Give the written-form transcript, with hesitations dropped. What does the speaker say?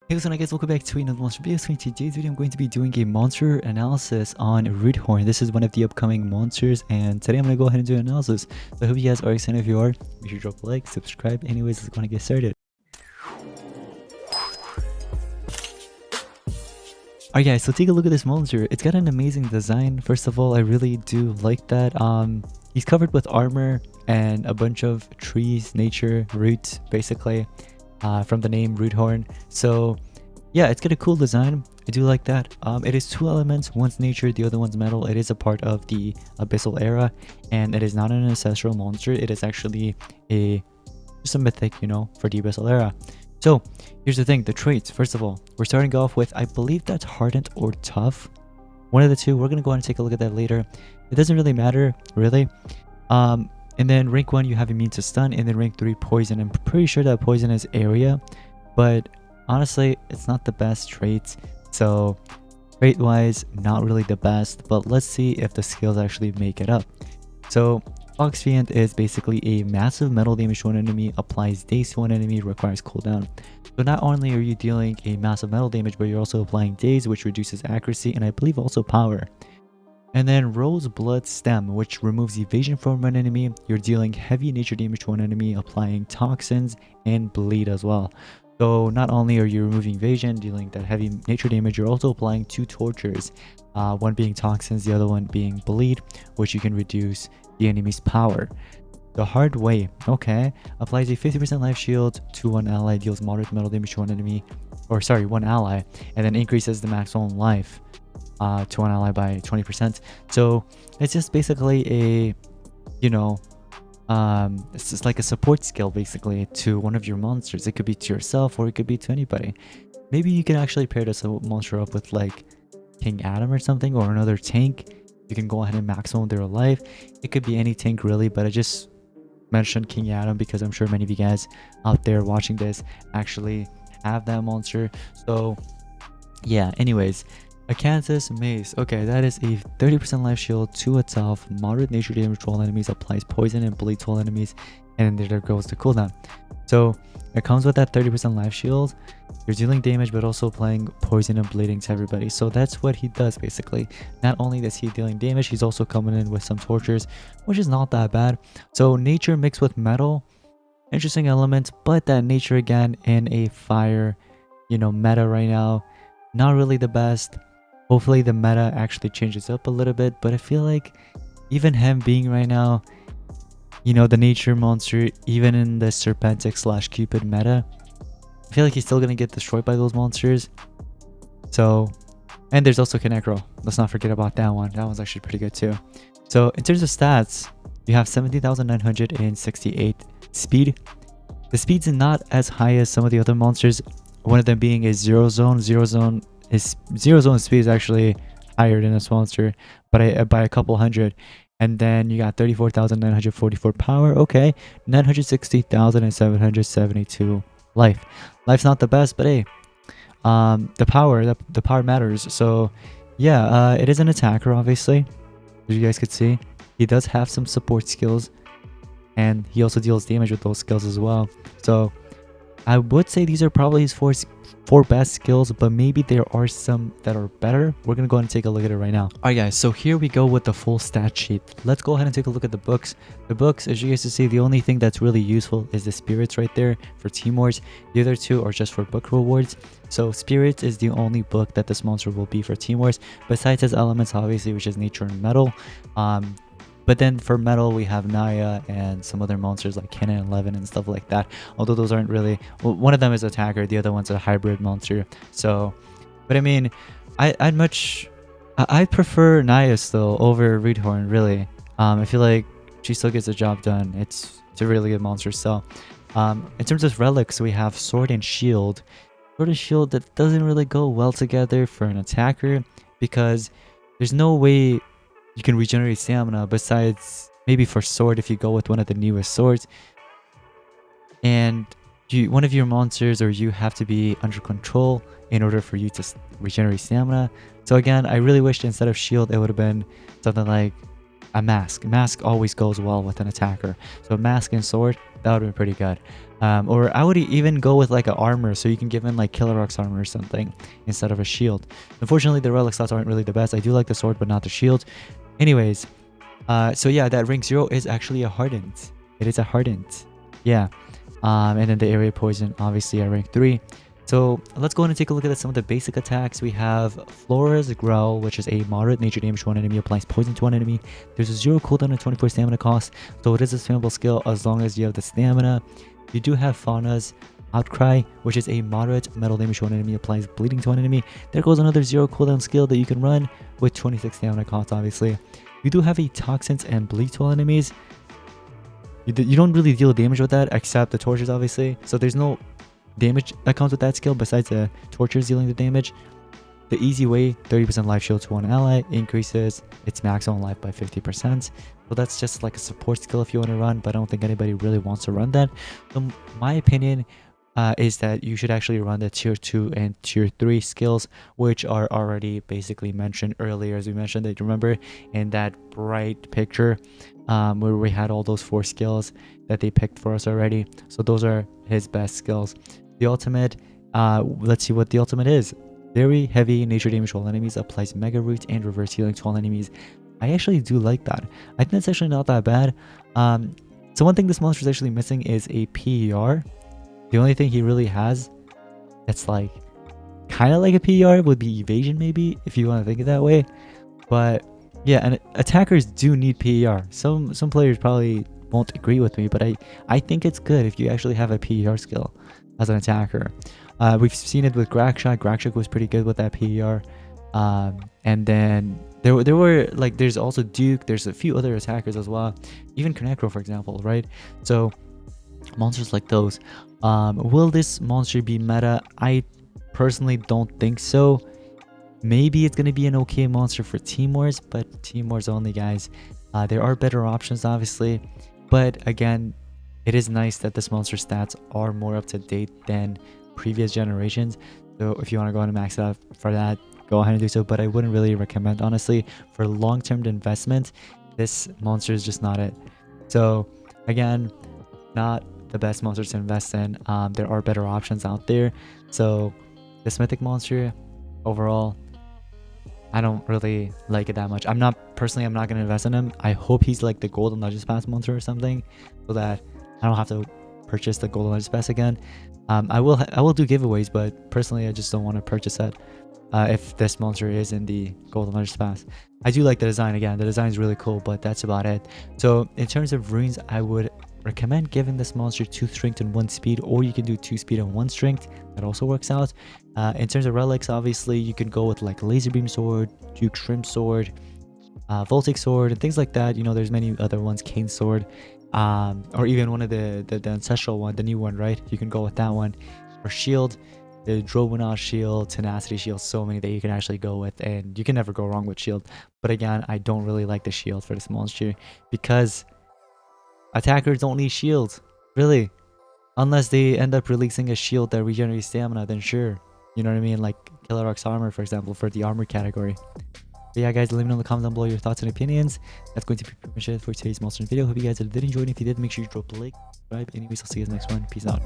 Hey, what's up guys, welcome back to another monster video. So in today's video I'm going to be doing a monster analysis on Root. This is one of the upcoming monsters, and today I'm going to go ahead and do an analysis. So I hope you guys are excited. If you are, make sure to drop a like, subscribe. Anyways, let's go and get started. Alright guys, so take a look at this monster. It's got an amazing design. First of all, I really do like that. He's covered with armor and a bunch of trees, nature, roots, basically. From the name Root. So yeah, it's got a cool design. I do like that. It is two elements, one's nature, the other one's metal. It is a part of the abyssal era, and it is not an ancestral monster. It is actually just a mythic, for the abyssal era. So here's the thing, the traits. First of all, we're starting off with, I believe that's hardened or tough, one of the two. We're gonna go ahead and take a look at that later. It doesn't really matter, really. And then rank 1 you have immune to stun, and then rank 3 poison. I'm pretty sure that poison is area, but honestly it's not the best traits, so trait wise not really the best, but let's see if the skills actually make it up. So Fox Fiend is basically a massive metal damage to one enemy, applies daze to one enemy, requires cooldown. So not only are you dealing a massive metal damage, but you're also applying daze, which reduces accuracy and I believe also power. And then Rose Blood Stem, which removes evasion from an enemy. You're dealing heavy nature damage to one enemy, applying toxins and bleed as well. So not only are you removing evasion, dealing that heavy nature damage, you're also applying 2 tortures. One being toxins, the other one being bleed, which you can reduce the enemy's power. The Hard Way, okay, applies a 50% life shield to one ally, deals moderate metal damage to one enemy, or sorry, one ally, and then increases the maximum life to one ally by 20%. So it's just basically a, it's just like a support skill basically to one of your monsters. It could be to yourself or it could be to anybody. Maybe you can actually pair this monster up with like King Adam or something, or another tank. You can go ahead and maximum their life. It could be any tank really, but I just mentioned King Adam because I'm sure many of you guys out there watching this actually have that monster. So yeah, anyways, Acanthus Mace. Okay, that is a 30% life shield to itself, moderate nature damage to all enemies, applies poison and bleed to all enemies, and there goes the cooldown. So it comes with that 30% life shield. You're dealing damage but also applying poison and bleeding to everybody. So that's what he does basically. Not only does he dealing damage, he's also coming in with some tortures, which is not that bad. So nature mixed with metal, interesting element, but that nature again in a fire, meta right now, not really the best. Hopefully the meta actually changes up a little bit, but I feel like even him being right now, the nature monster, even in the Serpentic / Cupid meta, I feel like he's still gonna get destroyed by those monsters. So, and there's also Kinecro. Let's not forget about that one. That one's actually pretty good too. So in terms of stats, you have 17,968 speed. The speed's not as high as some of the other monsters. One of them being a Zero Zone. Zero Zone speed is actually higher than this monster, but by a couple hundred. And then you got 34,944 power. Okay, 960,772 life. Life's not the best, but hey, the power matters. So yeah, it is an attacker, obviously, as you guys could see. He does have some support skills, and he also deals damage with those skills as well. So I would say these are probably his four best skills, but maybe there are some that are better. We're gonna go ahead and take a look at it right now. Alright guys, so here we go with the full stat sheet. Let's go ahead and take a look at the books. The books, as you guys can see, the only thing that's really useful is the spirits right there for team wars. The other two are just for book rewards. So spirits is the only book that this monster will be for team wars, besides his elements obviously, which is nature and metal. But then for metal, we have Naya and some other monsters like Kennen and Levin and stuff like that. Although those aren't really... Well, one of them is attacker, the other one's a hybrid monster. So, but I mean, I'd prefer Naya still over Root, really. I feel like she still gets the job done. It's a really good monster. So, in terms of relics, we have Sword and Shield. Sword and Shield, that doesn't really go well together for an attacker because there's no way you can regenerate stamina besides maybe for sword if you go with one of the newest swords, and one of your monsters or you have to be under control in order for you to regenerate stamina. So again, I really wished instead of shield it would have been something like a mask. Mask always goes well with an attacker. So mask and sword, that would be pretty good. Or I would even go with like an armor, so you can give him like Killer Rock's armor or something instead of a shield. Unfortunately, the relic slots aren't really the best. I do like the sword, but not the shield. Anyways, so yeah, that rank 0 is actually a hardened. It is a hardened. Yeah. And then the area poison, obviously at rank 3. So let's go ahead and take a look at some of the basic attacks. We have Flora's Growl, which is a moderate nature damage to one enemy, applies poison to one enemy. There's a 0 cooldown and 24 stamina cost, so it is a spammable skill as long as you have the stamina. You do have Fauna's Outcry, which is a moderate metal damage to one enemy, applies bleeding to one enemy. There goes another 0 cooldown skill that you can run with 26 stamina cost, obviously. You do have a Toxins and Bleed to all enemies. You don't really deal damage with that except the tortures, obviously. So there's no damage that comes with that skill besides the tortures dealing the damage. The easy way, 30% life shield to one ally, increases its maximum life by 50%. So that's just like a support skill if you want to run, but I don't think anybody really wants to run that. So my opinion is that you should actually run the tier 2 and tier 3 skills, which are already basically mentioned earlier, as we mentioned that, remember, in that bright picture where we had all those 4 skills that they picked for us already. So those are his best skills. The ultimate, let's see what the ultimate is. Very heavy nature damage to all enemies, applies mega root and reverse healing to all enemies. I actually do like that. I think that's actually not that bad. So one thing this monster is actually missing is a PER. The only thing he really has that's like kind of like a PER would be evasion, maybe, if you want to think of it that way. But yeah, and attackers do need PER. Some players probably won't agree with me, but I think it's good if you actually have a PER skill as an attacker. We've seen it with Grakshak. Grakshak was pretty good with that PER. And then there were like, there's also Duke. There's a few other attackers as well. Even Konecro, for example, right? So monsters like those. Will this monster be meta? I personally don't think so. Maybe it's going to be an okay monster for Team Wars, but Team Wars only, guys. There are better options, obviously. But again, it is nice that this monster stats are more up to date than previous generations. So if you want to go ahead and max it out for that, go ahead and do so. But I wouldn't really recommend, honestly. For long-term investment, this monster is just not it. So again, not the best monster to invest in. There are better options out there. So this mythic monster, overall, I don't really like it that much. I'm not going to invest in him. I hope he's like the golden legends pass monster or something, so that I don't have to purchase the golden legends pass again. I will do giveaways, but personally I just don't want to purchase it if this monster is in the golden legends pass. I do like the design. Again, the design is really cool, but that's about it. So in terms of runes, I would recommend giving this monster 2 strength and 1 speed, or you can do 2 speed and 1 strength. That also works out. In terms of relics, obviously you can go with like laser beam sword, Duke shrimp sword, voltic sword, and things like that. You know, there's many other ones, cane sword, or even one of the ancestral one, the new one, right? You can go with that one. Or shield, the Drobonaut shield, tenacity shield, so many that you can actually go with, and you can never go wrong with shield. But again, I don't really like the shield for this monster because attackers don't need shields, really. Unless they end up releasing a shield that regenerates stamina, then sure. You know what I mean? Like Killer Rock's armor, for example, for the armor category. But yeah, guys, let me know in the comments down below your thoughts and opinions. That's going to be pretty much it for today's monster video. Hope you guys did enjoy, and if you did, make sure you drop a like, subscribe. Anyways, I'll see you guys next one. Peace out.